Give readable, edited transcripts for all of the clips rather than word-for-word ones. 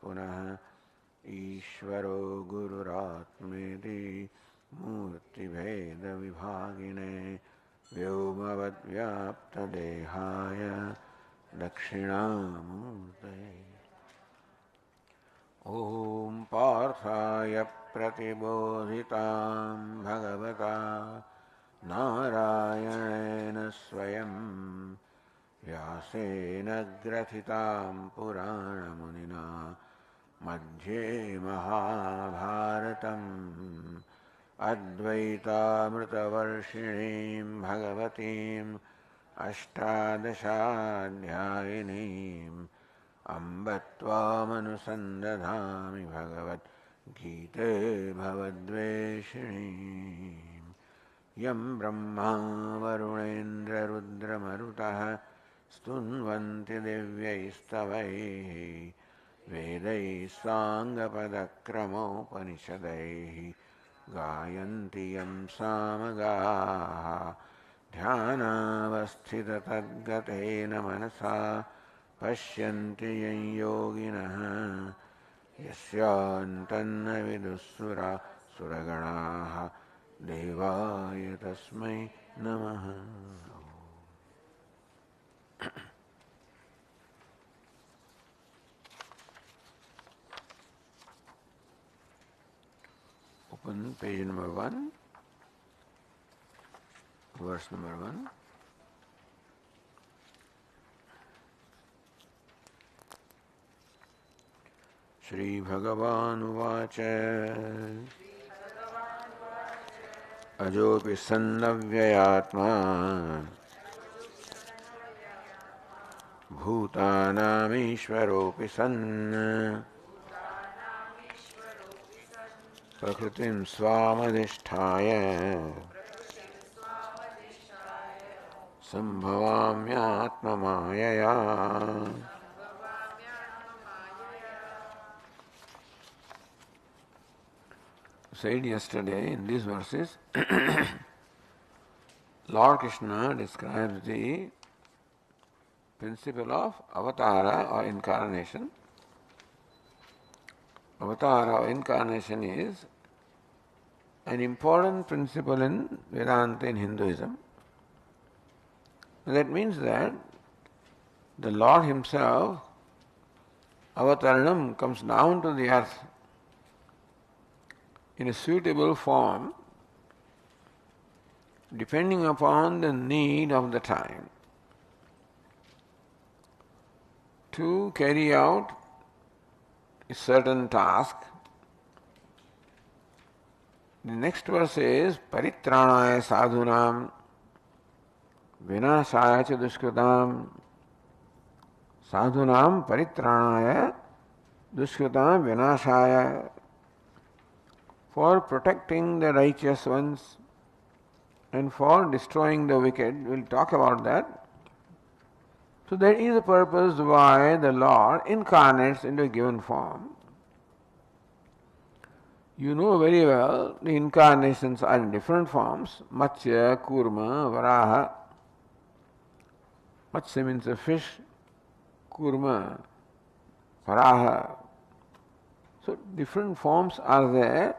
पुनः ईश्वरो गुरुरात्मेति मूर्तिभेदविभागिने व्योमवद्व्याप्तदेहाय दक्षिणामूर्तये ॐ पार्थाय प्रतिबोधितां भगवता नारायणेन स्वयं व्यासेन ग्रथितां पुराणमुनिना मध्ये महाभारतम् अद्वैतामृतवर्षिणीं भगवतीम् अष्टादशाध्यायिनीम् अम्ब त्वामनुसन्दधामि भगवद्गीते भवद्वेषिणीम् यं ब्रह्मा वरुणेन्द्ररुद्रमरुतः स्तुन्वन्ति दिव्यैस्तवैः वेदैः साङ्गपदक्रमोपनिषदैः गायन्ति यं सामगाः ध्यानावस्थिततद्गतेन मनसा पश्यन्ति यं योगिनः यस्यान्तन्न विदुःसुरगणाः देवाय तस्मै नमः। Open page number 1, verse number 1. Shri Bhagavan Uvac Ajopi Sannavyayatma Bhutanam Ishwaropi San Prakritim Swamadhisthaya Sambhavamyatma Mayaya. Said yesterday in these verses, Lord Krishna describes the principle of avatara or incarnation. Avatara or incarnation is an important principle in Vedanta, in Hinduism. That means that the Lord Himself, avataranam, comes down to the earth in a suitable form, depending upon the need of the time, to carry out a certain task. The next verse is Paritranaya sadhunam vinashaya cha dushkritam. Sadhunam paritranaya dushkritam vinashaya. For protecting the righteous ones and for destroying the wicked. We'll talk about that. So that is the purpose why the Lord incarnates into a given form. You know very well the incarnations are in different forms. Matsya, Kurma, Varaha. Matsya means a fish, Kurma, Varaha. So different forms are there.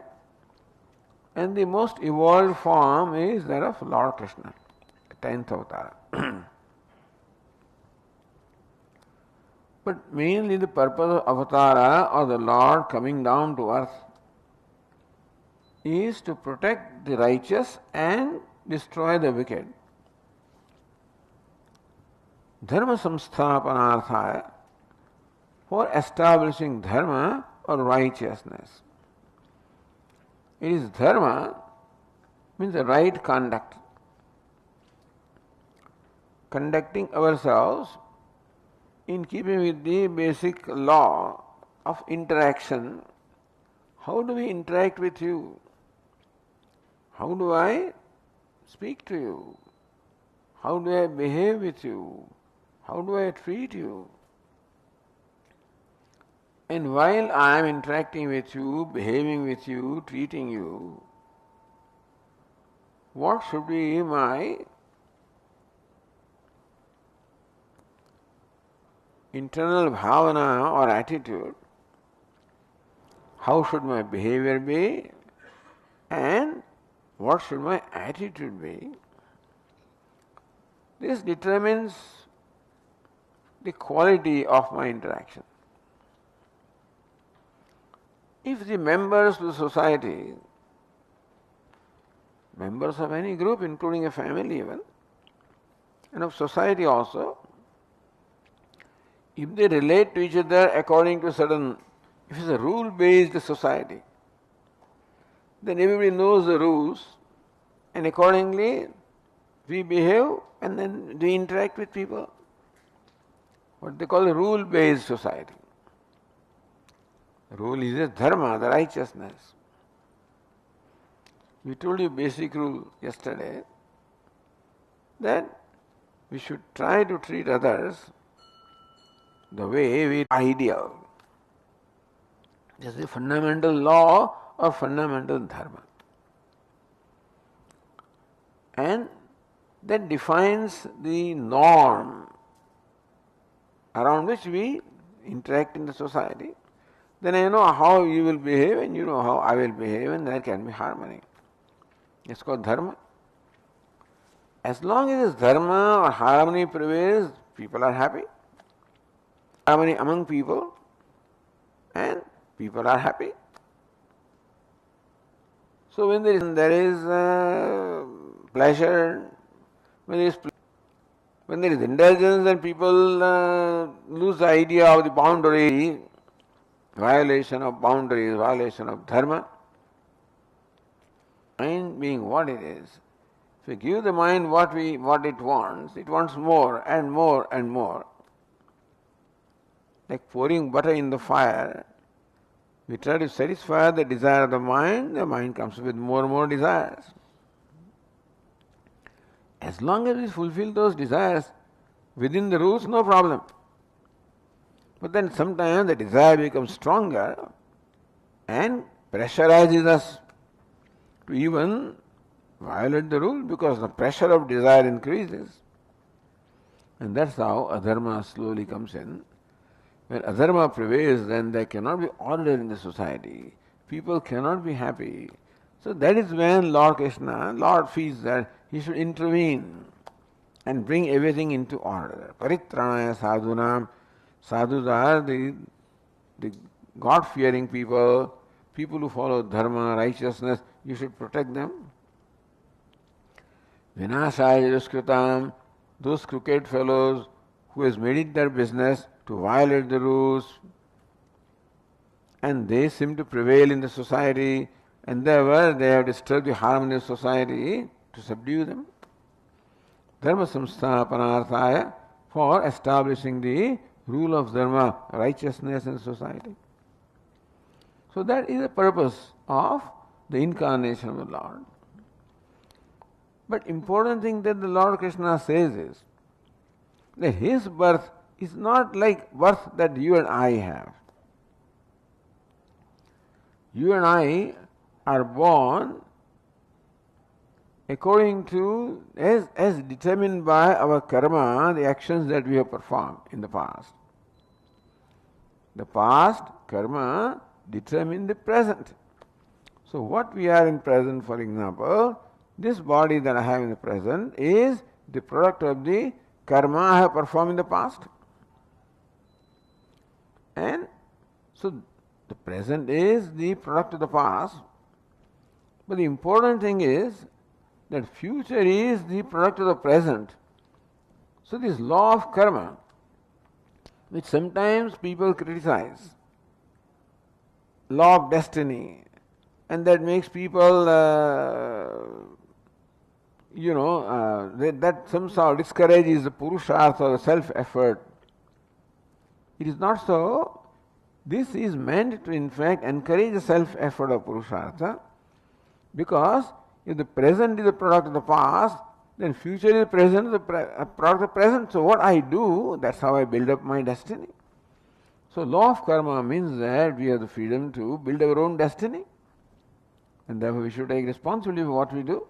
And the most evolved form is that of Lord Krishna, the 10th avatar. But mainly the purpose of avatara or the Lord coming down to earth is to protect the righteous and destroy the wicked. Dharma samsthapanarthaya, for establishing dharma or righteousness. It is dharma, means the right conduct. Conducting ourselves in keeping with the basic law of interaction. How do we interact with you? How do I speak to you? How do I behave with you? How do I treat you? And while I am interacting with you, behaving with you, treating you, what should be my internal bhavana or attitude? how should my behavior be and what should my attitude be. This determines the quality of my interaction. If the members of the society, members of any group, including a family even, and of society also, if they relate to each other according to certain, if it's a rule-based society, then everybody knows the rules and accordingly we behave and then we interact with people. What they call a rule-based society. Rule is a dharma, the righteousness. We told you basic rule yesterday that we should try to treat others the way we ideal. This is a fundamental law or fundamental dharma. And that defines the norm around which we interact in the society. Then I know how you will behave and you know how I will behave and there can be harmony. It's called dharma. As long as dharma or harmony prevails, people are happy. Harmony among people and people are happy. So when there is pleasure, when there is indulgence, then people lose the idea of the boundary, violation of boundaries, violation of dharma. Mind being what it is, if we give the mind what it wants more and more and more. Like pouring butter in the fire, we try to satisfy the desire of the mind comes with more and more desires. As long as we fulfill those desires within the rules, no problem. But then sometimes the desire becomes stronger and pressurizes us to even violate the rule because the pressure of desire increases. And that's how adharma slowly comes in. When adharma prevails, then there cannot be order in the society. People cannot be happy. So that is when Lord feels that he should intervene and bring everything into order. Paritranaya sadhunam. Sadhus are the God-fearing people who follow dharma, righteousness. You should protect them. Vinashaya duskritam. Those crooked fellows who has made it their business to violate the rules and they seem to prevail in the society and they have disturbed the harmony of society, to subdue them. Dharma samsthapanarthaya, for establishing the rule of dharma, righteousness in society. So that is the purpose of the incarnation of the Lord. But important thing that the Lord Krishna says is that his birth is not like birth that you and I have. You and I are born according to, as determined by our karma, the actions that we have performed in the past. The past karma determine the present. So what we are in present, for example, this body that I have in the present is the product of the karma I have performed in the past. And so the present is the product of the past. But the important thing is that future is the product of the present. So this law of karma, which sometimes people criticize, law of destiny, and that makes people, that somehow discourages the purushartha or the self-effort. It is not so. This is meant to in fact encourage the self-effort of purushartha, because if the present is the product of the past, then future is the present, the product of the present. So what I do, that's how I build up my destiny. So law of karma means that we have the freedom to build our own destiny, and therefore we should take responsibility for what we do.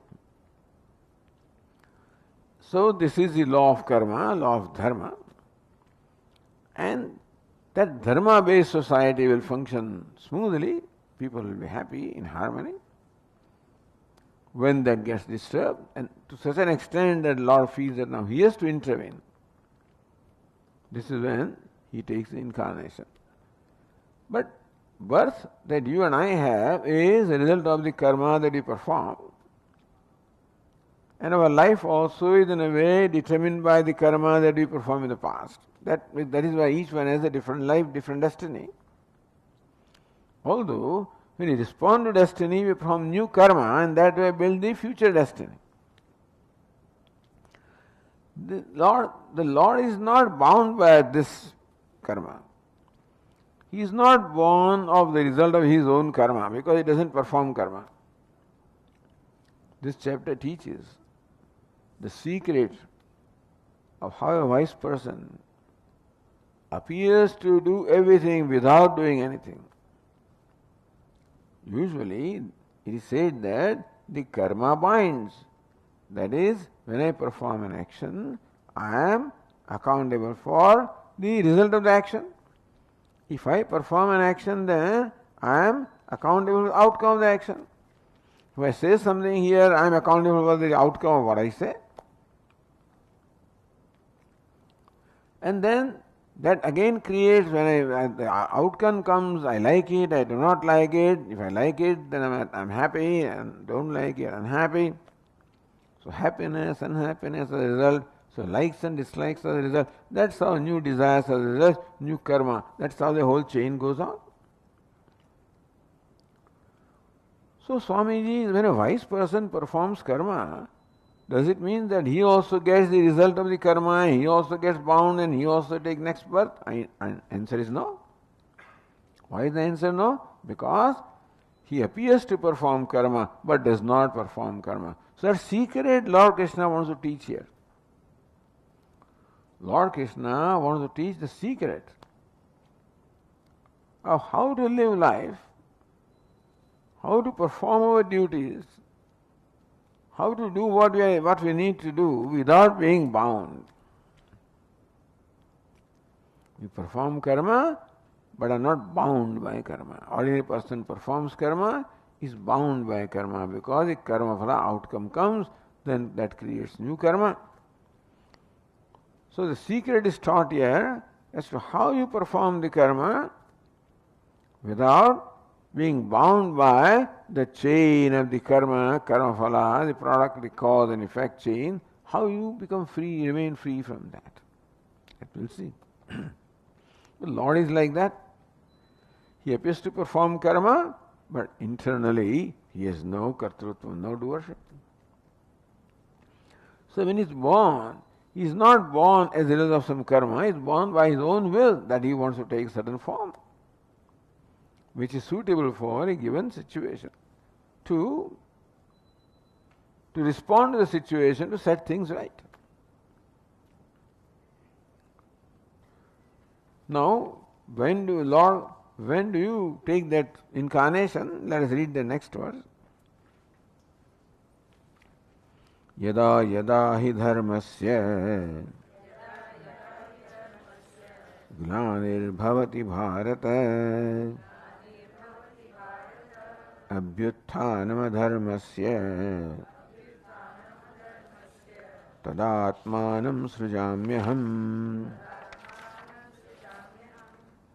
So this is the law of karma, law of dharma, and that dharma-based society will function smoothly people will be happy, in harmony. When that gets disturbed, and to such an extent that Lord feels that now he has to intervene, this is when he takes the incarnation. But birth that you and I have is a result of the karma that we perform. And our life also is in a way determined by the karma that we perform in the past. That is why each one has a different life, different destiny. Although, when we respond to destiny, we perform new karma and that way build the future destiny. The Lord is not bound by this karma. He is not born of the result of his own karma because he doesn't perform karma. This chapter teaches the secret of how a wise person appears to do everything without doing anything. Usually, it is said that the karma binds. That is, when I perform an action, I am accountable for the result of the action. If I perform an action, then I am accountable for the outcome of the action. If I say something here, I am accountable for the outcome of what I say. And then that again creates, when the outcome comes, I like it, I do not like it. If I like it, then I'm happy, and don't like it, unhappy. So happiness, unhappiness are the result. So likes and dislikes are the result. That's how new desires are the result, new karma. That's how the whole chain goes on. So Swamiji, when a wise person performs karma, does it mean that he also gets the result of the karma, he also gets bound and he also takes next birth? Answer is no. Why is the answer no? Because he appears to perform karma but does not perform karma. So that secret Lord Krishna wants to teach here. Lord Krishna wants to teach the secret of how to live life, how to perform our duties, how to do what we need to do without being bound. We perform karma but are not bound by karma. Ordinary person performs karma, is bound by karma because if karma phala outcome comes, then that creates new karma. So the secret is taught here as to how you perform the karma without being bound by the chain of the karma phala, the product, the cause and effect chain, how you become free, remain free from that. That we'll see. The Lord is like that. He appears to perform karma, but internally he has no kartrutva, no doership. So when he's born, he is not born as a result of some karma, he is born by his own will that he wants to take certain form, which is suitable for a given situation, to respond to the situation, to set things right. Now, when do you take that incarnation? Let us read the next verse. Yada yada hi dharmasya glanir bhavati bharata abhyutthanam adharmasya tadatmanam srujamyaham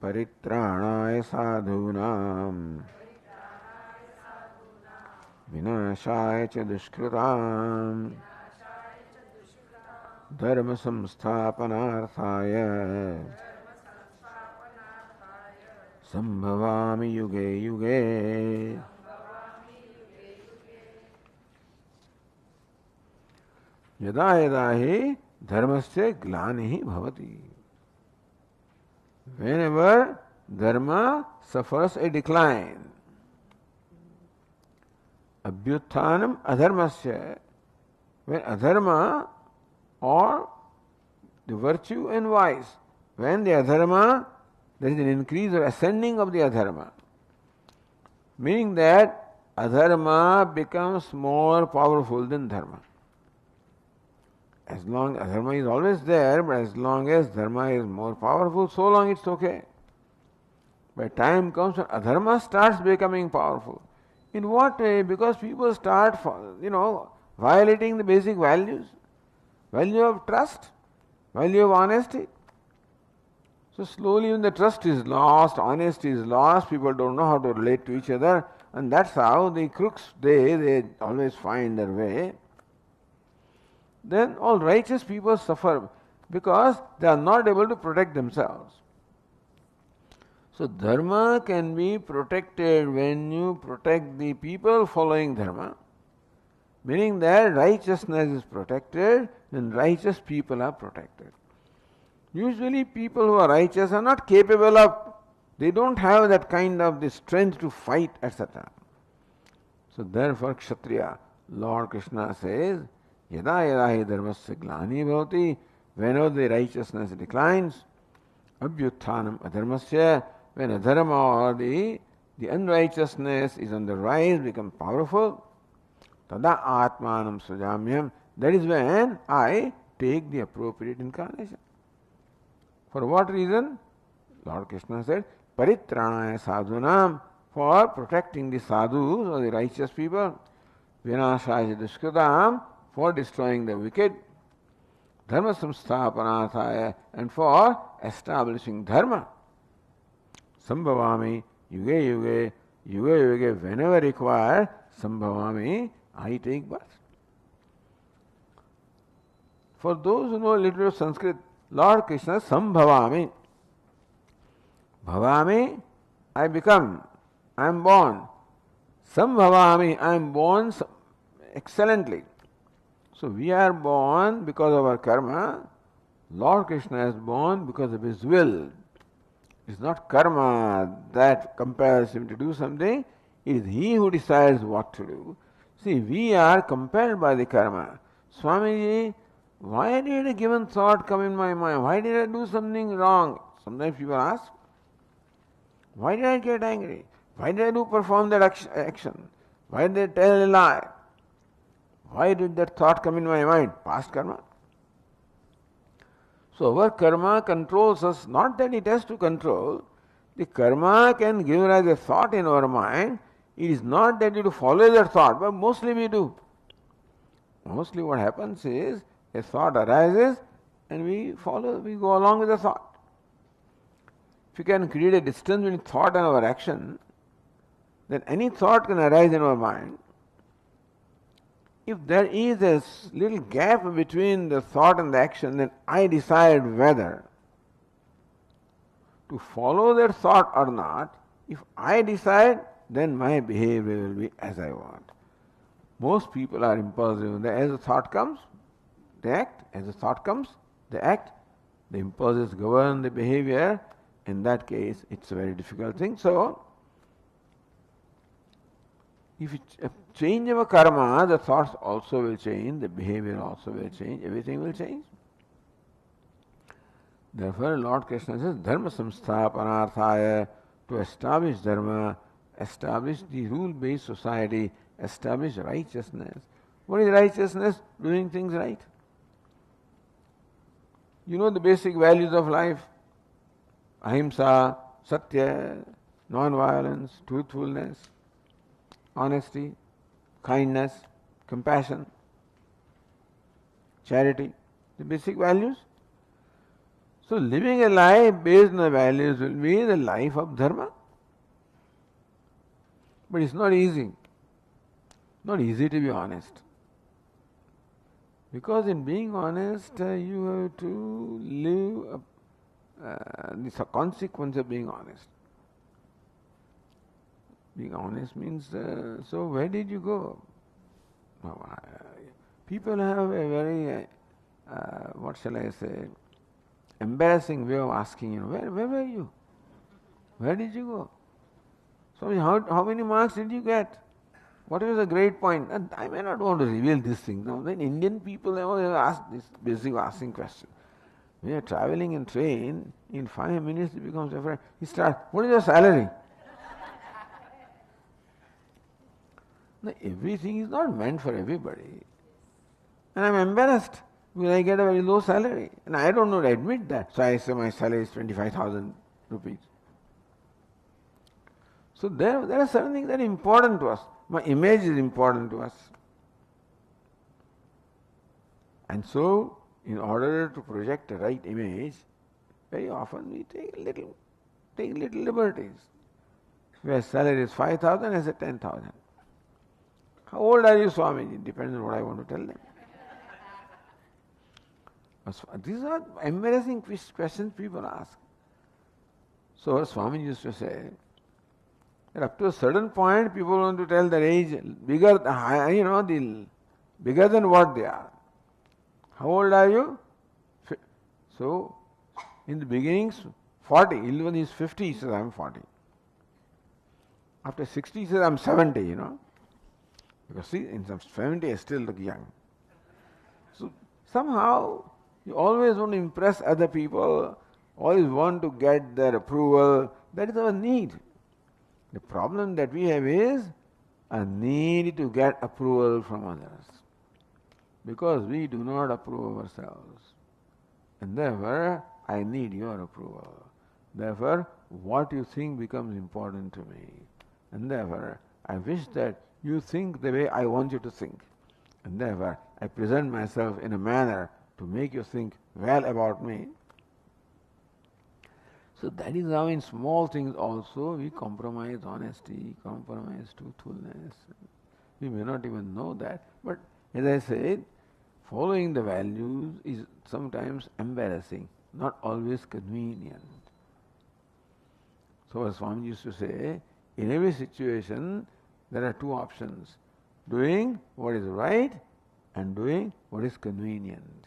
paritrāṇāya sadhūnām vināṣāya ca duṣkrutām dharma samsthāpanārthāya sambhavāmi yuge yuge. Yada yada hi dharmasya glanihi bhavati. Whenever dharma suffers a decline, abhyutthanam adharmasya, when adharma or the virtue and vice, when the adharma, there is an increase or ascending of the adharma, meaning that adharma becomes more powerful than dharma. As long as dharma is always there, but as long as dharma is more powerful, so long it's okay. By time comes when adharma starts becoming powerful. In what way? Because people start, violating the basic values. Value of trust, value of honesty. So slowly when the trust is lost, honesty is lost, people don't know how to relate to each other, and that's how the crooks, they always find their way. Then all righteous people suffer because they are not able to protect themselves. So dharma can be protected when you protect the people following dharma, meaning that righteousness is protected when righteous people are protected. Usually people who are righteous are not capable of, they don't have that kind of the strength to fight, etc. So therefore Kshatriya, Lord Krishna says, Yada yada hi dharmasya glani bhavati, whenever the righteousness declines, abhyutthanam adharmasya, when adharma or the unrighteousness is on the rise, becomes powerful, tada atmanam sujamyam, that is when I take the appropriate incarnation. For what reason? Lord Krishna said, paritranaya sadhunam, for protecting the sadhus or the righteous people, vinashaya dushkritam, for destroying the wicked, dharma samsthapanarthaya, and for establishing dharma. Sambhavami, yuge yuge, yuge yuge, whenever required, sambhavami, I take birth. For those who know a little bit of Sanskrit, Lord Krishna, sambhavami. Bhavami, I become, I am born. Sambhavami, I am born excellently. So we are born because of our karma. Lord Krishna is born because of his will. It's not karma that compels him to do something. It is he who decides what to do. See, we are compelled by the karma. Swamiji, why did a given thought come in my mind? Why did I do something wrong? Sometimes people ask, why did I get angry? Why did I perform that action? Why did I tell a lie? Why did that thought come in my mind? Past karma. So our karma controls us, not that it has to control. The karma can give rise a thought in our mind. It is not that you do follow that thought, but mostly we do. Mostly what happens is, a thought arises and we go along with the thought. If you can create a distance between thought and our action, then any thought can arise in our mind. If there is a little gap between the thought and the action, then I decide whether to follow that thought or not. If I decide, then my behavior will be as I want. Most people are impulsive. As the thought comes, they act. As the thought comes, they act. The impulses govern the behavior. In that case, it's a very difficult thing. So, if it's a change of a karma, the thoughts also will change, the behavior also will change, everything will change. Therefore, Lord Krishna says, dharma samsthapanarthaya, to establish dharma, establish the rule-based society, establish righteousness. What is righteousness? Doing things right. You know the basic values of life. Ahimsa, satya, non-violence, truthfulness, honesty, kindness, compassion, charity, the basic values. So living a life based on the values will be the life of dharma. But it's not easy. Not easy to be honest. Because in being honest, you have to live the consequence of being honest. Being honest means, so where did you go? People have a very, what shall I say, embarrassing way of asking, where were you? Where did you go? So how many marks did you get? What was the grade point? And I may not want to reveal this thing. Now, when Indian people have asked this basic asking question. When you are traveling in train, in 5 minutes he becomes afraid. He starts, what is your salary? Now, everything is not meant for everybody. And I'm embarrassed because I get a very low salary. And I don't know to admit that. So I say my salary is 25,000 rupees. So there are certain things that are important to us. My image is important to us. And so, in order to project a right image, very often we take little liberties. Where salary is 5,000, I say 10,000. How old are you, Swami? It depends on what I want to tell them. These are embarrassing questions people ask. So Swami used to say that up to a certain point, people want to tell their age bigger, bigger than what they are. How old are you? So, in the beginnings, 40. When he's 50, he says, I'm 40. After 60, he says, I'm 70, Because see, in some 70, I still look young. So, somehow, you always want to impress other people, always want to get their approval. That is our need. The problem that we have is a need to get approval from others. Because we do not approve ourselves. And therefore, I need your approval. Therefore, what you think becomes important to me. And therefore, I wish that you think the way I want you to think. And therefore, I present myself in a manner to make you think well about me. So that is how in small things also we compromise honesty, compromise truthfulness. We may not even know that. But as I said, following the values is sometimes embarrassing, not always convenient. So as Swami used to say, in every situation there are two options: doing what is right and doing what is convenient.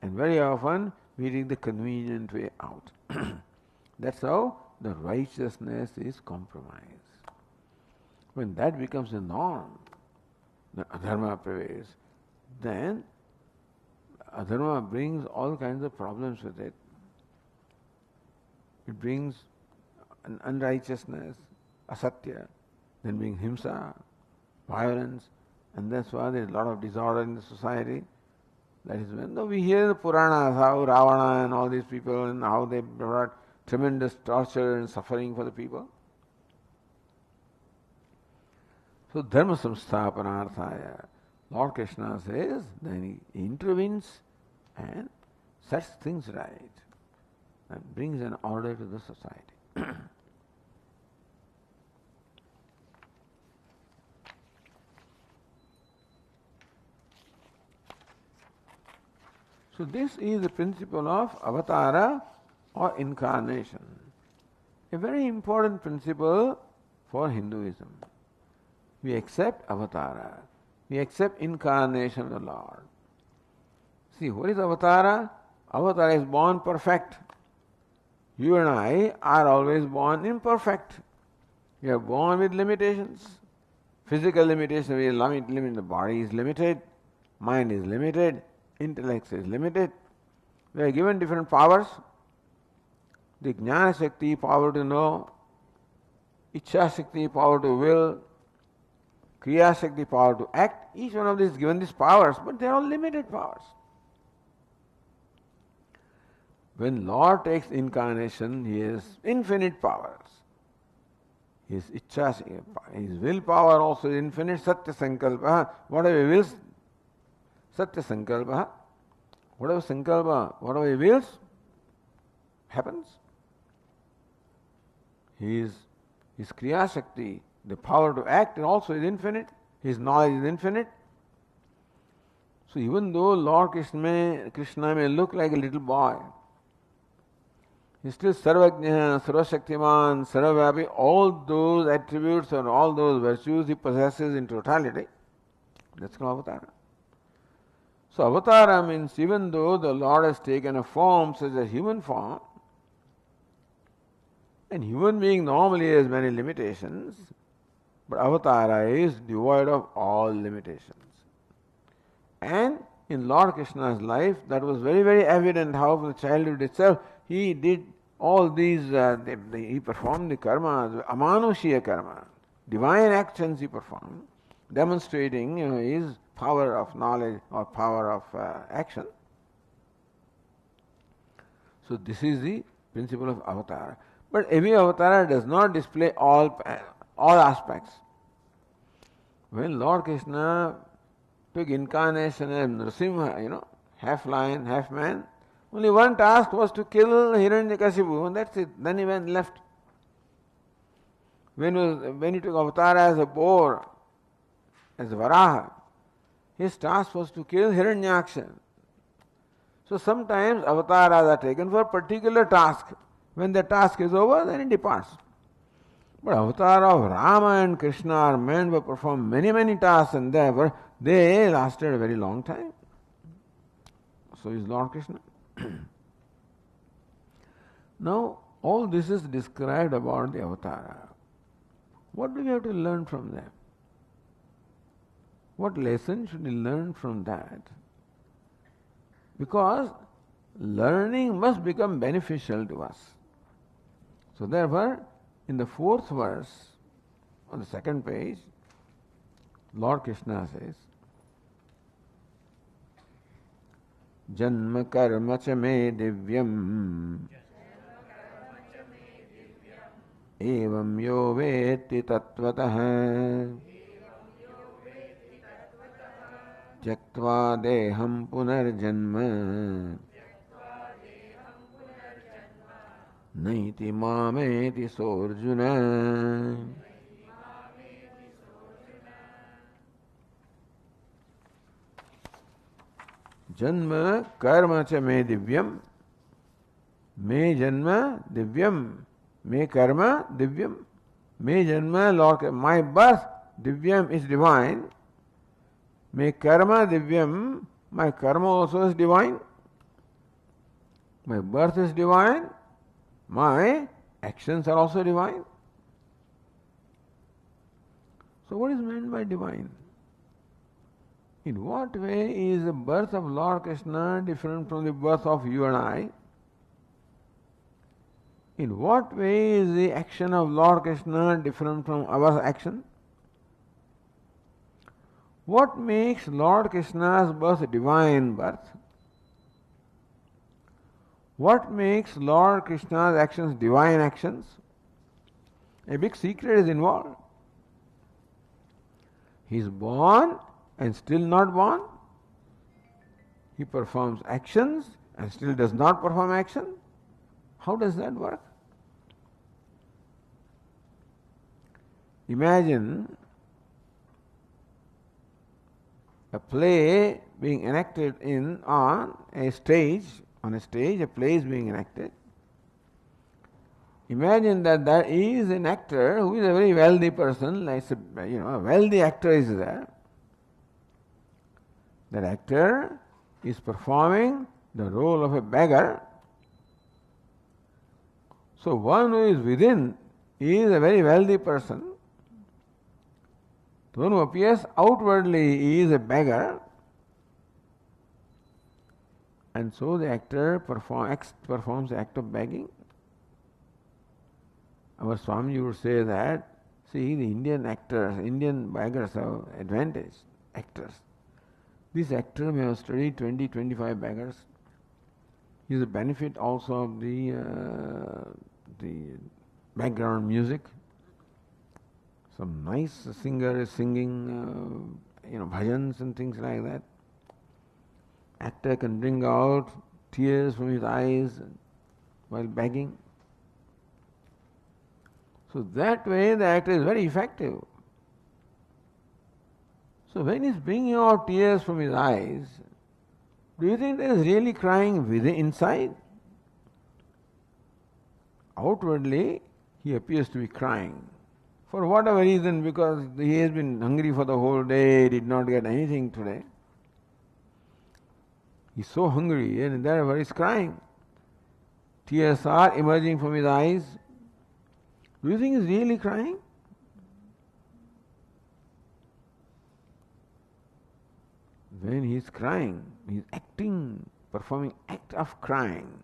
And very often we take the convenient way out. That's how the righteousness is compromised. When that becomes the norm, the adharma prevails, then adharma brings all kinds of problems with it. It brings unrighteousness, asatya, then brings himsa, violence, and that's why there is a lot of disorder in the society. That is when we hear the Puranas, how Ravana and all these people, and how they brought tremendous torture and suffering for the people. So dharma samsthapanarthaya, Lord Krishna says, then he intervenes and sets things right and brings an order to the society. So this is the principle of avatara or incarnation. A very important principle for Hinduism. We accept avatara. We accept incarnation of the Lord. See, what is avatara? Avatara is born perfect. You and I are always born imperfect. We are born with limitations. Physical limitations, we are limited. The body is limited, mind is limited, intellect is limited. We are given different powers. The Jnana Shakti, power to know, Ichha Shakti, power to will, Kriya Shakti, power to act. Each one of these is given these powers, but they are all limited powers. When Lord takes incarnation, He has infinite powers. His Ichha, His willpower also is infinite. Satya Sankalpa, whatever He wills, Satya Sankalpa, whatever Sankalpa, whatever He wills, happens. His Kriya Shakti, the power to act, also is infinite. His knowledge is infinite. So even though Lord Krishna may look like a little boy, he is still Sarvajna, Sarvashaktiman, Sarvavyapi, all those attributes and all those virtues he possesses in totality. That's called avatara. So avatara means even though the Lord has taken a form such as human form, and human being normally has many limitations, but avatara is devoid of all limitations. And in Lord Krishna's life, that was very, very evident how from the childhood itself he did all these, he performed the karma, the amanushya karma, divine actions he performed, demonstrating his power of knowledge or power of action. So this is the principle of avatar. But every avatar does not display all all aspects. When Lord Krishna took incarnation as Nrsimha, half lion, half man, only one task was to kill Hiranyakashipu, and that's it. Then he went left. When he took avatar as a boar, as Varaha, his task was to kill Hiranyaksha. So sometimes avatars are taken for a particular task. When the task is over, then it departs. But avatar of Rama and Krishna are meant to perform many, many tasks, and therefore they lasted a very long time. So is Lord Krishna. Now, all this is described about the avatara. What do we have to learn from them? What lesson should we learn from that? Because learning must become beneficial to us. So therefore, in the 4th verse, on the 2nd page, Lord Krishna says, Janma karma cha me divyam evam yo veti tatvatah tyaktva deham punarjanma naiti mameti sorjuna. Janma karma cha me divyam. Me janma divyam. Me karma divyam. Me janma, Lord, my birth divyam is divine. Me karma divyam, my karma also is divine. My birth is divine. My actions are also divine. So what is meant by divine? In what way is the birth of Lord Krishna different from the birth of you and I? In what way is the action of Lord Krishna different from our action? What makes Lord Krishna's birth divine birth? What makes Lord Krishna's actions divine actions? A big secret is involved. He is born and still not born. He performs actions and still does not perform action. How does that work? Imagine a play being enacted on a stage, a play is being enacted. Imagine that there is an actor who is a very wealthy person, like a wealthy actor is there. That actor is performing the role of a beggar. So one who is within is a very wealthy person. The one who appears outwardly is a beggar. And so the actor performs the act of begging. Our Swami would say that, see, the Indian beggars have advantage, actors. This actor may have studied 20-25 beggars. He has a benefit also of the background music. Some nice singer is singing, bhajans and things like that. Actor can bring out tears from his eyes while begging. So that way the actor is very effective. So when he is bringing out tears from his eyes, do you think that he is really crying within inside? Outwardly, he appears to be crying. For whatever reason, because he has been hungry for the whole day, did not get anything today. He is so hungry and therefore he is crying. Tears are emerging from his eyes. Do you think he is really crying? When he is crying, he is acting, performing act of crying.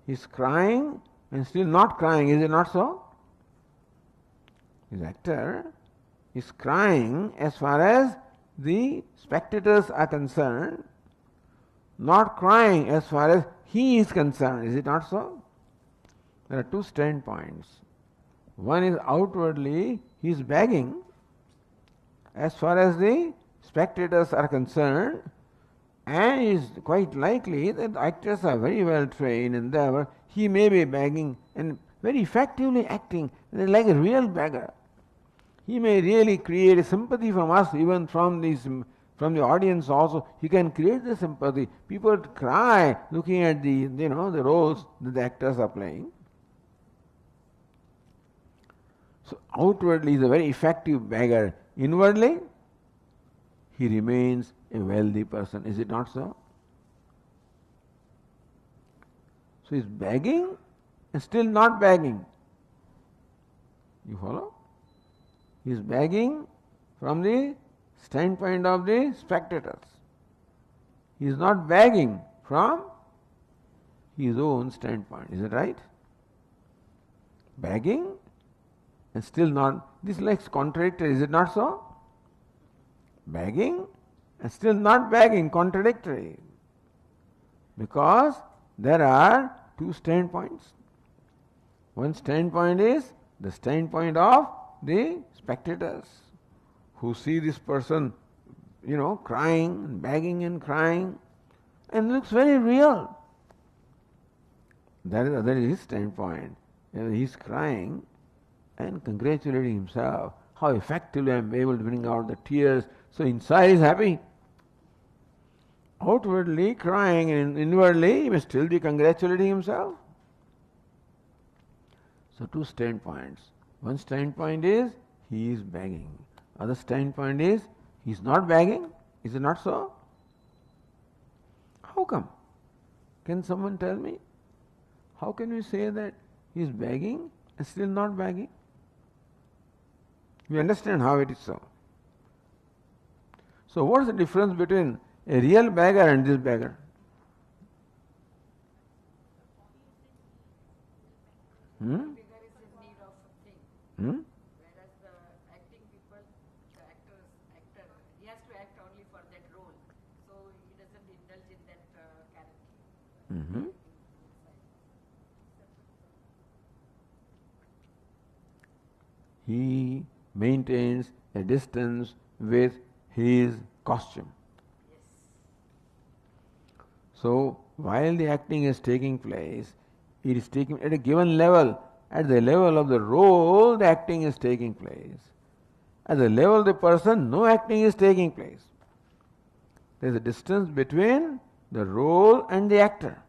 He is crying and still not crying, is it not so? His actor is crying as far as the spectators are concerned, not crying as far as he is concerned, is it not so? There are two standpoints. One is outwardly, he is begging. As far as the spectators are concerned, and it is quite likely that actors are very well trained in their, he may be begging and very effectively acting like a real beggar. He may really create a sympathy from us, even from the audience also. He can create the sympathy. People cry looking at the roles that the actors are playing. So outwardly he is a very effective beggar. Inwardly, he remains a wealthy person. Is it not so? So he is begging and still not begging. You follow? He is begging from the standpoint of the spectators. He is not begging from his own standpoint. Is it right? Begging and still not. This likes contradictory. Is it not so? Begging and still not begging. Contradictory. Because there are two standpoints. One standpoint is the standpoint of the spectators who see this person, crying and begging and crying and looks very real. That is his standpoint. He is crying and congratulating himself. How effectively I am able to bring out the tears. So inside he is happy. Outwardly crying and inwardly he may still be congratulating himself. So two standpoints. One standpoint is he is begging. Other standpoint is he is not begging. Is it not so? How come? Can someone tell me? How can we say that he is begging and still not begging? We understand how it is so. So what is the difference between a real beggar and this beggar? Beggar is in need of something. Whereas the acting people, the actor, he has to act only for that role. So he doesn't indulge in that character. He maintains a distance with his costume. Yes. So while the acting is taking place, it is taking at a given level. At the level of the role, the acting is taking place. At the level of the person, no acting is taking place. There is a distance between the role and the actor.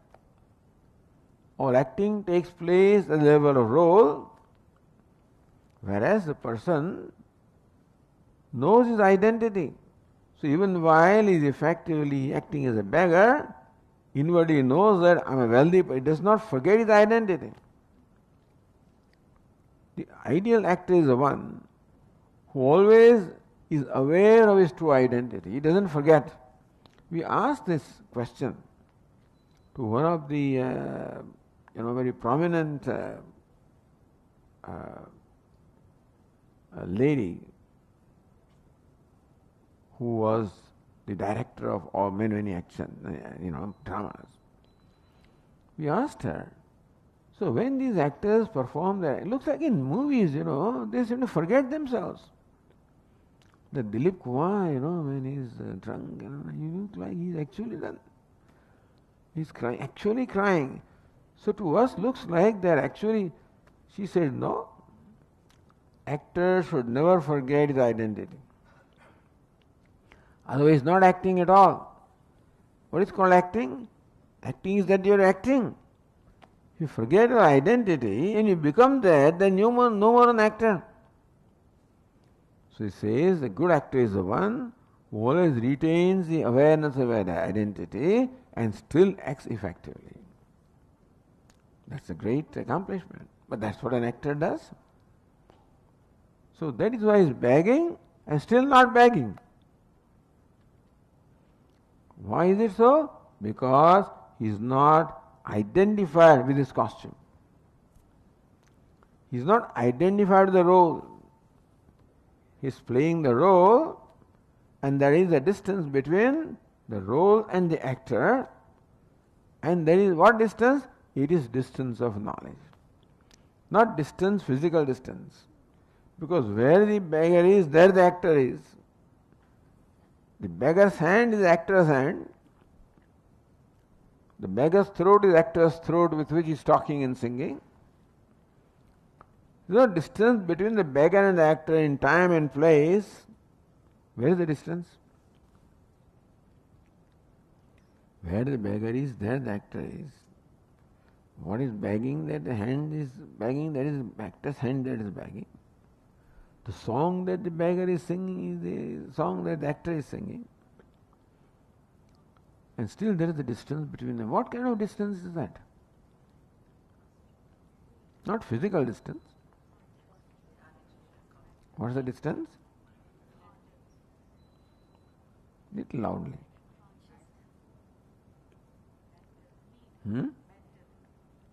All acting takes place at the level of role, whereas the person knows his identity. So even while he is effectively acting as a beggar, inwardly knows that I am a wealthy person. He does not forget his identity. The ideal actor is the one who always is aware of his true identity. He doesn't forget. We asked this question to one of the very prominent lady who was the director of all many action, dramas. We asked her, so when these actors perform that, it looks like in movies, they seem to forget themselves. The Dilip Kumar, when he's drunk, he looks like he's actually done. He's crying, actually crying. So to us looks like they're actually, she said, no, actor should never forget his identity. Otherwise not acting at all. What is called acting? Acting is that you're acting. If you forget your identity and you become that, then no more an actor. So he says the good actor is the one who always retains the awareness of identity and still acts effectively. That's a great accomplishment. But that's what an actor does. So that is why he's begging and still not begging. Why is it so? Because he is not identified with his costume. He is not identified with the role. He is playing the role, and there is a distance between the role and the actor, and there is what distance? It is distance of knowledge. Not distance, physical distance. Because where the beggar is, there the actor is. The beggar's hand is the actor's hand. The beggar's throat is actor's throat with which he is talking and singing. There is no distance between the beggar and the actor in time and place. Where is the distance? Where the beggar is, there the actor is. What is begging? That the hand is begging, that is the actor's hand that is begging. The song that the beggar is singing is the song that the actor is singing. And still there is a distance between them. What kind of distance is that? Not physical distance. What is the distance? Little loudly.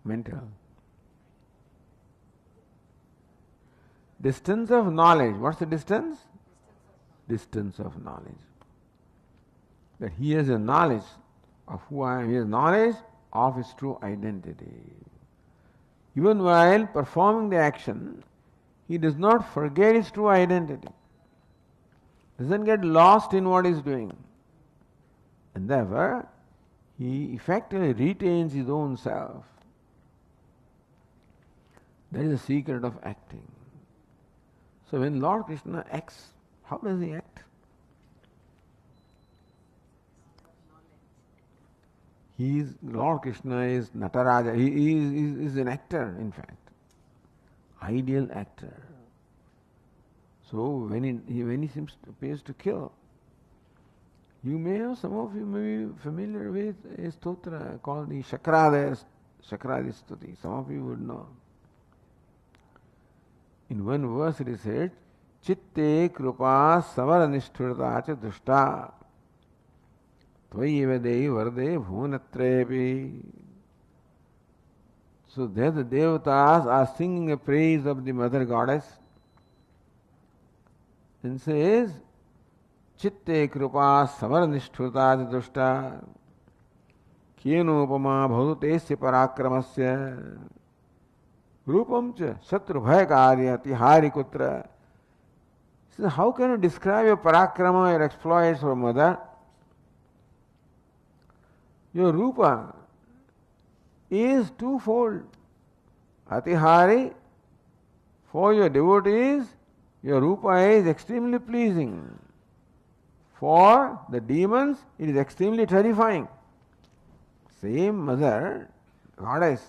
Mental. Distance of knowledge. What's the distance? Distance of knowledge. That he has a knowledge of who I am. He has knowledge of his true identity. Even while performing the action, he does not forget his true identity. Doesn't get lost in what he is doing. And therefore, he effectively retains his own self. That is the secret of acting. So when Lord Krishna acts, how does he act? Lord Krishna is Nataraja. He is an actor, in fact. Ideal actor. So when he appears to kill, some of you may be familiar with a stotra called the Shakradi Stuti. Some of you would know. In one verse it is said, Chitte Krupa Savaranishthurta Cha Dushta Tvayeva Devi Varde Bhuvanatrepi. So there the devatas are singing a praise of the mother goddess and says, Chitte Krupa Savaranishthurta Cha Dushta Kyenopama Bhadutesya Parakramasya Rupam cha Shatru Bhayakarya Tihari Kutra. So how can you describe your parakrama, your exploits for mother? Your rupa is twofold. Atihari, for your devotees, your rupa is extremely pleasing. For the demons, it is extremely terrifying. Same mother, goddess,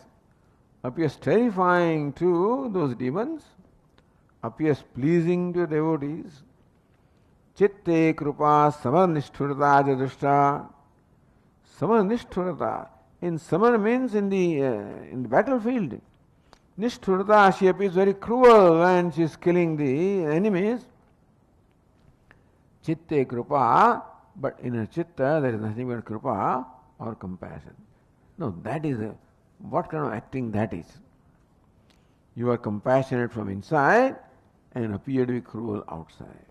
appears terrifying to those demons, appears pleasing to devotees. Chitte Krupa Samanishthurata Jadushta. Samanishthurata. In Saman means in the battlefield. Nishthurata, she appears very cruel when she is killing the enemies. Chitte Krupa, but in her chitta there is nothing but Krupa or compassion. No, that is what kind of acting that is? You are compassionate from inside and appear to be cruel outside.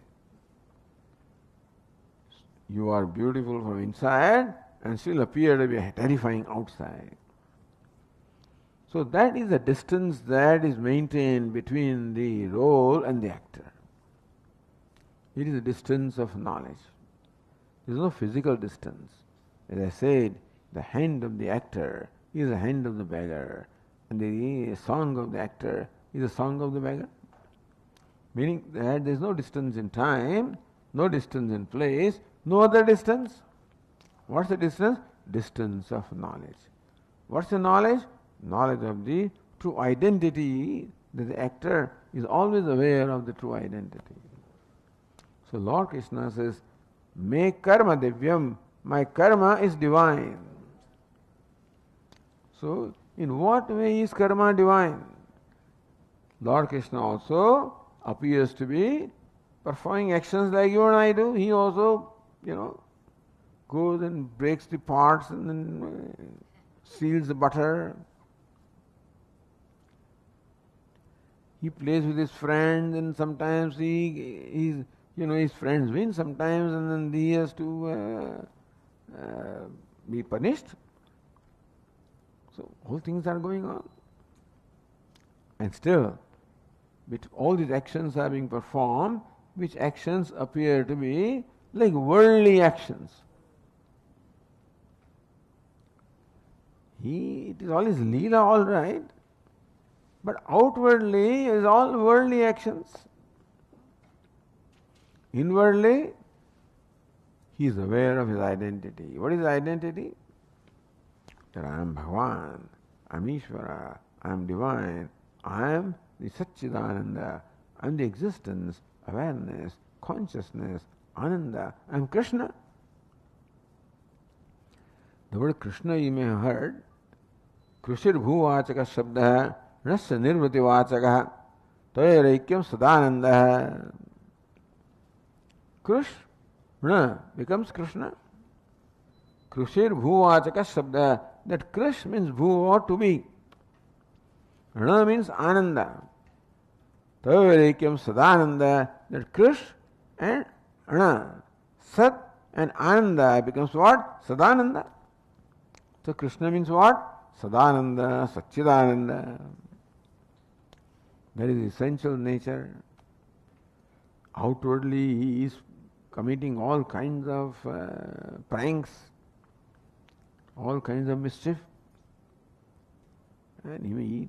You are beautiful from inside and still appear to be terrifying outside. So that is the distance that is maintained between the role and the actor. It is a distance of knowledge. There is no physical distance. As I said, the hand of the actor is the hand of the beggar, and the song of the actor is the song of the beggar. Meaning that there is no distance in time, no distance in place, no other distance. What's the distance? Distance of knowledge. What's the knowledge? Knowledge of the true identity, that the actor is always aware of the true identity. So Lord Krishna says, Me karma divyam, my karma is divine. So, in what way is karma divine? Lord Krishna also appears to be performing actions like you and I do. He also, goes and breaks the pots and then seals the butter. He plays with his friends and sometimes his friends win sometimes and then he has to be punished. So, all things are going on. And still, all these actions are being performed, which actions appear to be like worldly actions. It is all his leela, all right, but outwardly is all worldly actions. Inwardly, he is aware of his identity. What is his identity? That I am Bhagavan, I am Ishvara, I am divine, I am the Satchidananda, I am the existence, awareness, consciousness, Ananda, I am Krishna. The word Krishna you may have heard. Krushir bhuvachaka shabda rasya nirvriti vachaka tayaraikyam sadananda. Krishna becomes Krishna. Krushir bhuvachaka shabda. That Krish means bhu or to be. Rana means Ananda. Tayaraikyam sadananda. That Krish and Rana, Sat and Ananda becomes what? Sadananda. So Krishna means what? Sadananda, Satchidananda. That is essential nature. Outwardly he is committing all kinds of pranks, all kinds of mischief, and he may eat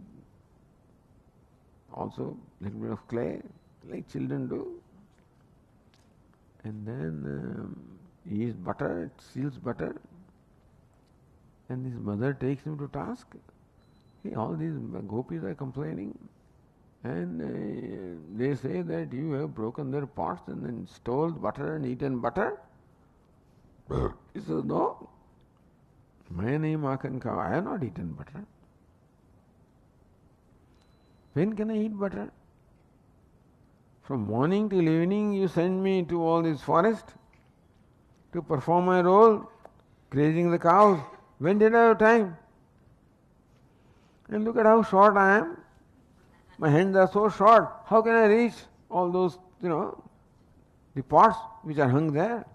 also a little bit of clay, like children do. And then he eats butter, steals butter. And his mother takes him to task. All these gopis are complaining. And they say that you have broken their pots and then stole butter and eaten butter. He says, no, my name Akanka, I have not eaten butter. When can I eat butter? From morning till evening you send me to all this forest to perform my role, grazing the cows. When did I have time? And look at how short I am. My hands are so short. How can I reach all those, the pots which are hung there?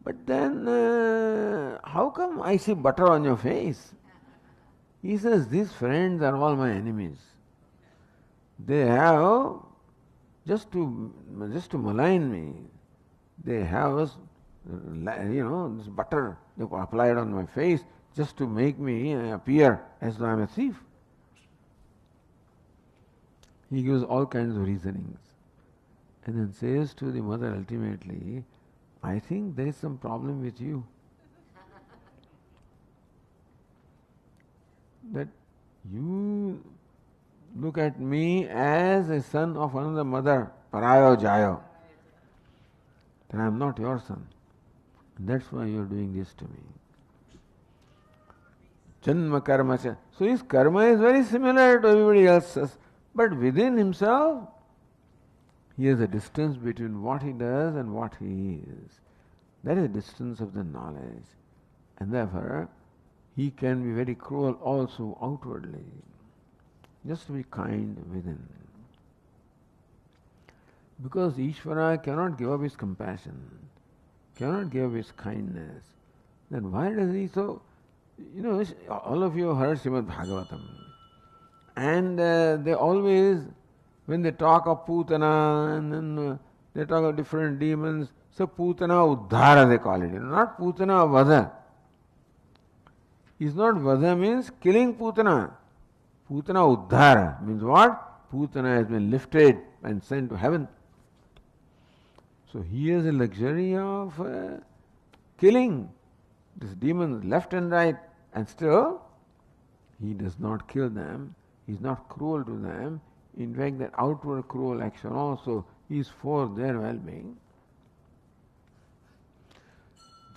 But then, how come I see butter on your face? He says, these friends are all my enemies. They have, just to malign me, they have this butter they applied on my face just to make me appear as though I am a thief. He gives all kinds of reasonings and then says to the mother ultimately, I think there is some problem with you. That you look at me as a son of another mother, parayo jayo. That I am not your son. That's why you are doing this to me. Janma karma cha. So his karma is very similar to everybody else's. But within himself, he has a distance between what he does and what he is. That is the distance of the knowledge. And therefore, he can be very cruel also outwardly. Just to be kind within. Because Ishvara cannot give up his compassion, cannot give up his kindness. Then why does he so... all of you have heard Srimad Bhagavatam. And they always, when they talk of Putana, and then they talk of different demons, so Putana Uddhara they call it. Not Putana Vada. It's not Vada means killing Putana. Putana Uddhara means what? Putana has been lifted and sent to heaven. So he has a luxury of killing these demons left and right, and still he does not kill them. He is not cruel to them. In fact, that outward cruel action also is for their well-being.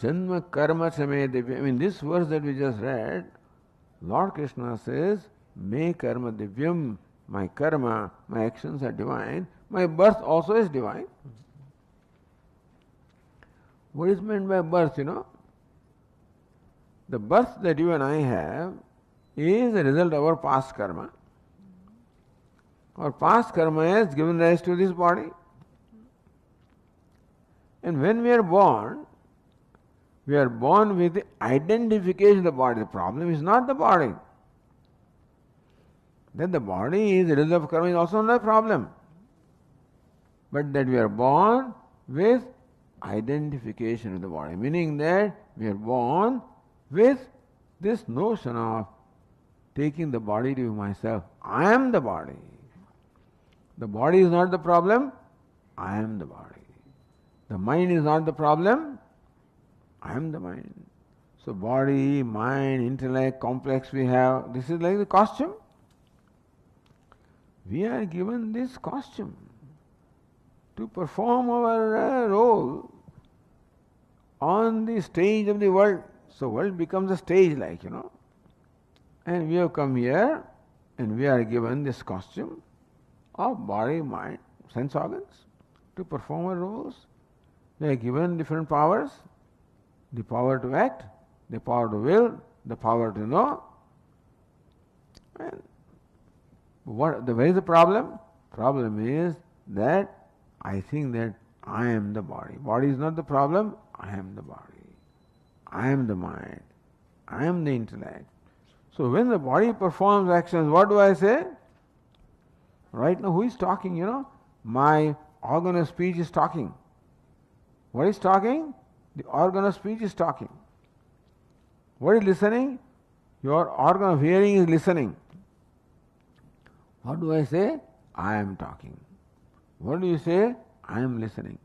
Janma karma chame divyam. This verse that we just read, Lord Krishna says, Me karma divyam, my karma, my actions are divine, my birth also is divine. What is meant by birth, The birth that you and I have is a result of our past karma. Our past karma has given rise to this body. And when we are born with the identification of the body. The problem is not the body. That the body is the result of karma is also not a problem. But that we are born with identification with the body, meaning that we are born with this notion of taking the body to be myself. I am the body. The body is not the problem, I am the body. The mind is not the problem, I am the mind. So body, mind, intellect, complex we have, this is like the costume. We are given this costume to perform our role on the stage of the world. So world becomes a stage like, And we have come here and we are given this costume of body, mind, sense organs to perform our roles. We are given different powers, the power to act, the power to will, the power to know. And where is the problem? Problem is that I think that I am the body. Body is not the problem, I am the body. I am the mind. I am the intellect. So when the body performs actions, what do I say? Right now, who is talking? My organ of speech is talking. What is talking? The organ of speech is talking. What is listening? Your organ of hearing is listening. What do I say? I am talking. What do you say? I am listening.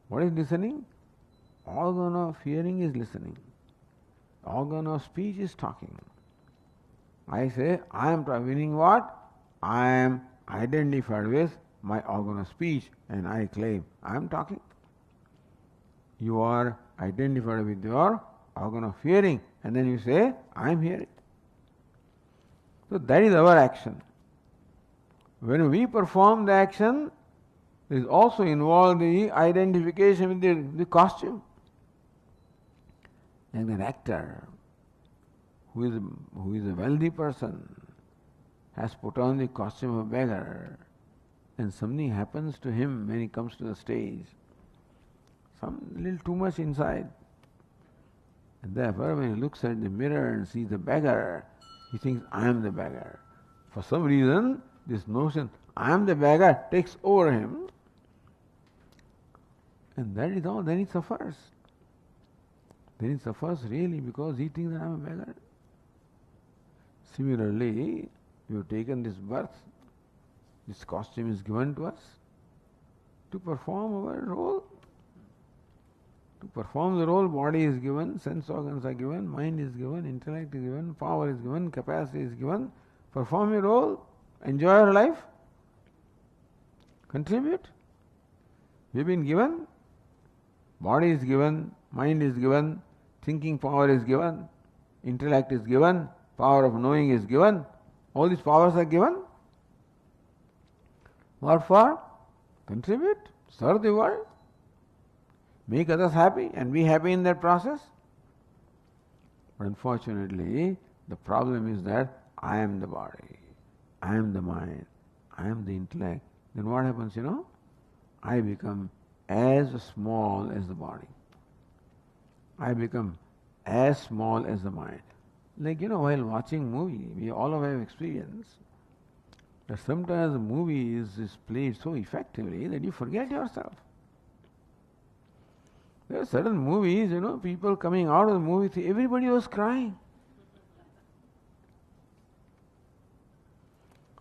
What is listening? Organ of hearing is listening. Organ of speech is talking. I say, I am talking, meaning what? I am identified with my organ of speech and I claim, I am talking. You are identified with your organ of hearing and then you say, I am hearing. So that is our action. When we perform the action, there is also involved the identification with the costume. Like an actor who is a wealthy person has put on the costume of a beggar and something happens to him when he comes to the stage. Some little too much inside. And therefore when he looks at the mirror and sees the beggar, he thinks, I am the beggar. For some reason, this notion, I am the beggar, takes over him. And that is all, then he suffers. Then he suffers really because he thinks that I am a beggar. Similarly, we have taken this birth, this costume is given to us to perform our role. To perform the role, body is given, sense organs are given, mind is given, intellect is given, power is given, capacity is given. Perform your role, enjoy your life, contribute. We have been given, body is given, mind is given, thinking power is given, intellect is given, power of knowing is given. All these powers are given. What for? Contribute, serve the world, make others happy and be happy in that process. But unfortunately, the problem is that I am the body, I am the mind, I am the intellect. Then what happens, I become as small as the body. I become as small as the mind. Like, while watching movie, we all have experience that sometimes the movie is played so effectively that you forget yourself. There are certain movies, people coming out of the movie, everybody was crying.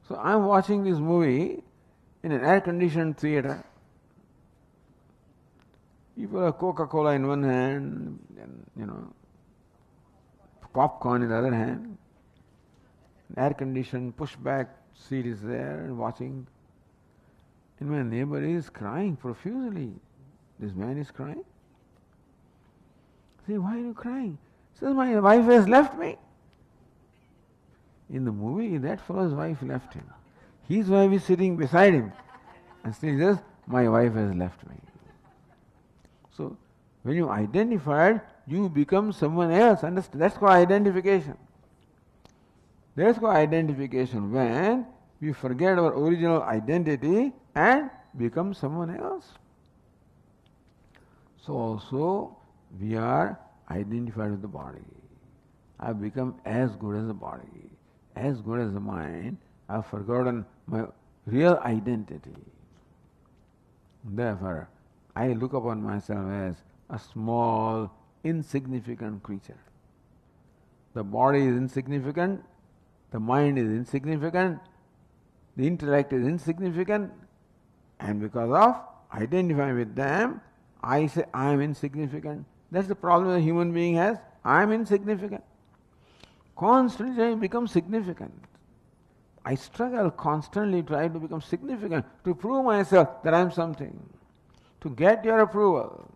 So I'm watching this movie in an air-conditioned theater. People have Coca-Cola in one hand, and, popcorn in the other hand. An air-conditioned pushback seat is there and watching. And my neighbor is crying profusely. This man is crying. I say, why are you crying? He says, my wife has left me. In the movie, that fellow's wife left him. His wife is sitting beside him. And still he says, my wife has left me. So, when you identified, you become someone else. Understand? That's called identification. That's called identification. When we forget our original identity and become someone else. So also, we are identified with the body. I become as good as the body. as good as the mind, I have forgotten my real identity. Therefore, I look upon myself as a small, insignificant creature. The body is insignificant, the mind is insignificant, the intellect is insignificant, and because of identifying with them, I say I am insignificant. That's the problem the human being has. I am insignificant. Constantly I become significant. I struggle constantly, try to become significant, to prove myself that I am something, to get your approval,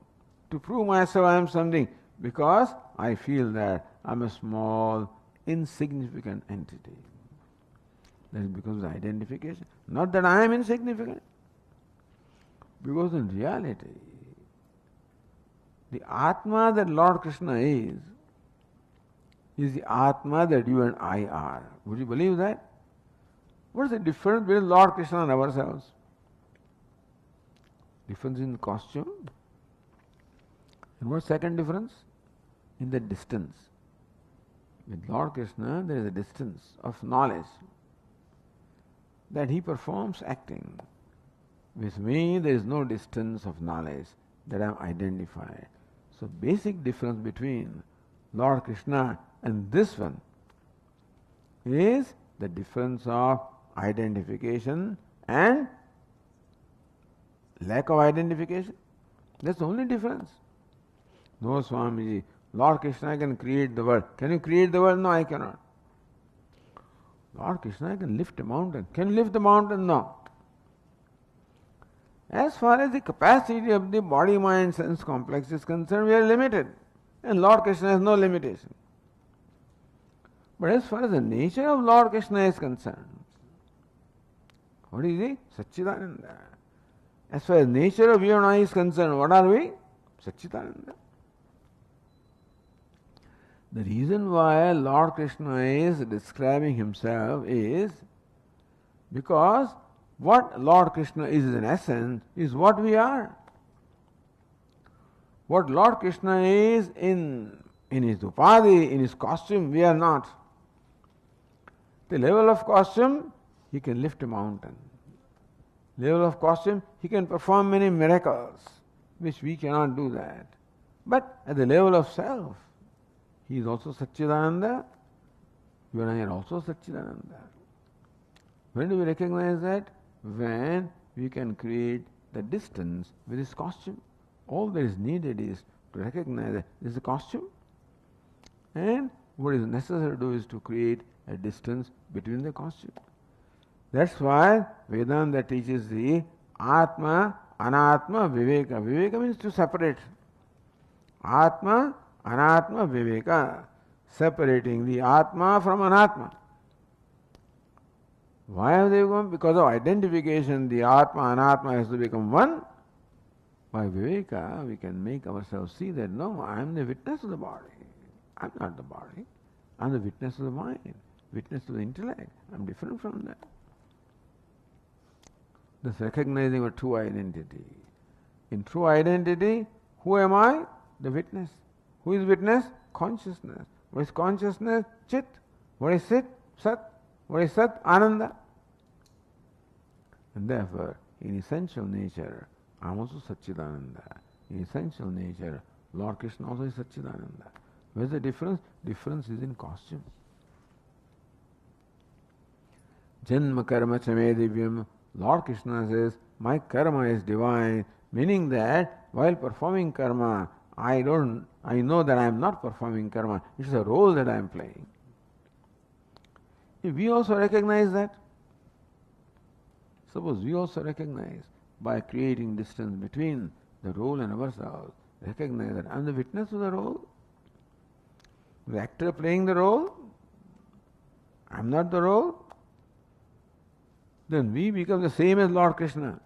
to prove myself I am something, because I feel that I am a small, insignificant entity. That is because of identification. Not that I am insignificant, because in reality, the Atma that Lord Krishna is the Atma that you and I are. Would you believe that? What is the difference between Lord Krishna and ourselves? Difference in costume. And what second difference? In the distance. With Lord Krishna there is a distance of knowledge that he performs acting. With me there is no distance of knowledge that I am identified. So basic difference between Lord Krishna and this one is the difference of identification and lack of identification. That's the only difference. No, Swamiji, Lord Krishna can create the world. Can you create the world? No, I cannot. Lord Krishna can lift a mountain. Can you lift the mountain? No. As far as the capacity of the body, mind, sense complex is concerned, we are limited. And Lord Krishna has no limitation. But as far as the nature of Lord Krishna is concerned, what is he? Satchidananda. As far as nature of you and I is concerned, what are we? Satchidananda. The reason why Lord Krishna is describing himself is because what Lord Krishna is in essence is what we are. What Lord Krishna is in his upadhi, in his costume, we are not. The level of costume, he can lift a mountain. Level of costume, he can perform many miracles, which we cannot do that. But at the level of self, he is also Satchidananda. You and I are also Satchidananda. When do we recognize that? When we can create the distance with his costume. All that is needed is to recognize that this is a costume, and what is necessary to do is to create a distance between the costume. That's why Vedanta teaches the Atma, Anatma, Viveka. Viveka means to separate. Atma, Anatma, Viveka. Separating the Atma from Anatma. Why have they become? Because of identification, the Atma, Anatma has to become one. By Viveka, we can make ourselves see that no, I am the witness of the body. I am not the body. I am the witness of the mind, witness of the intellect. I am different from that. Thus recognizing a true identity. In true identity, who am I? The witness. Who is witness? Consciousness. What is consciousness? Chit. What is Chit? Sat. What is Sat? Ananda. And therefore, in essential nature, I am also Satchidananda. In essential nature, Lord Krishna also is Satchidananda. Where's the difference? Difference is in costume. Janma karma chame divyam. Lord Krishna says, my karma is divine, meaning that while performing karma, I know that I am not performing karma. It's a role that I am playing. If we also recognize that, suppose we also recognize by creating distance between the role and ourselves, recognize that I am the witness of the role, the actor playing the role, I am not the role, then we become the same as Lord Krishna,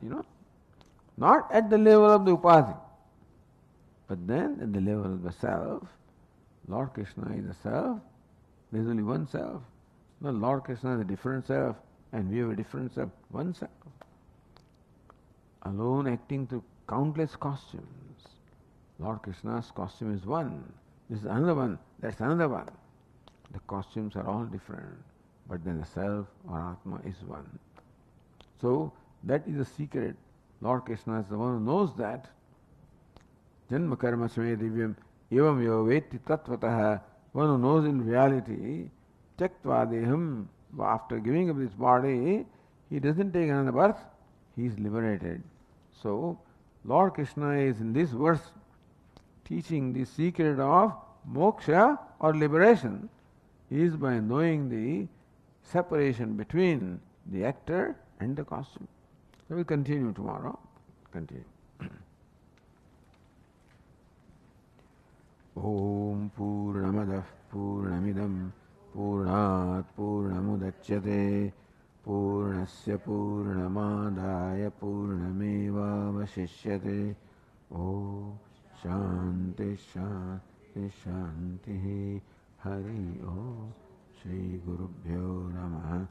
not at the level of the upadhi, but then at the level of the self. Lord Krishna is the self, there is only one self. No, Lord Krishna is a different self, and we have a different self, one self. Alone acting through countless costumes. Lord Krishna's costume is one. This is another one, that's another one. The costumes are all different, but then the self or Atma is one. So that is the secret. Lord Krishna is the one who knows that. Janma karma svame divyam evam yo veti tattvataha, one who knows in reality, tyaktva deham, after giving up this body, he doesn't take another birth, he is liberated. So, Lord Krishna is in this verse teaching the secret of moksha or liberation is by knowing the separation between the actor and the costume. So we'll continue tomorrow. Continue. Om Purnamadah Purnamidam Purnat Purnamudachyate Purnasya Purnamadaya Purnameva Vashishyate. Om Shanti Shanti Shanti Hari Om Shri Gurubhyo Namaha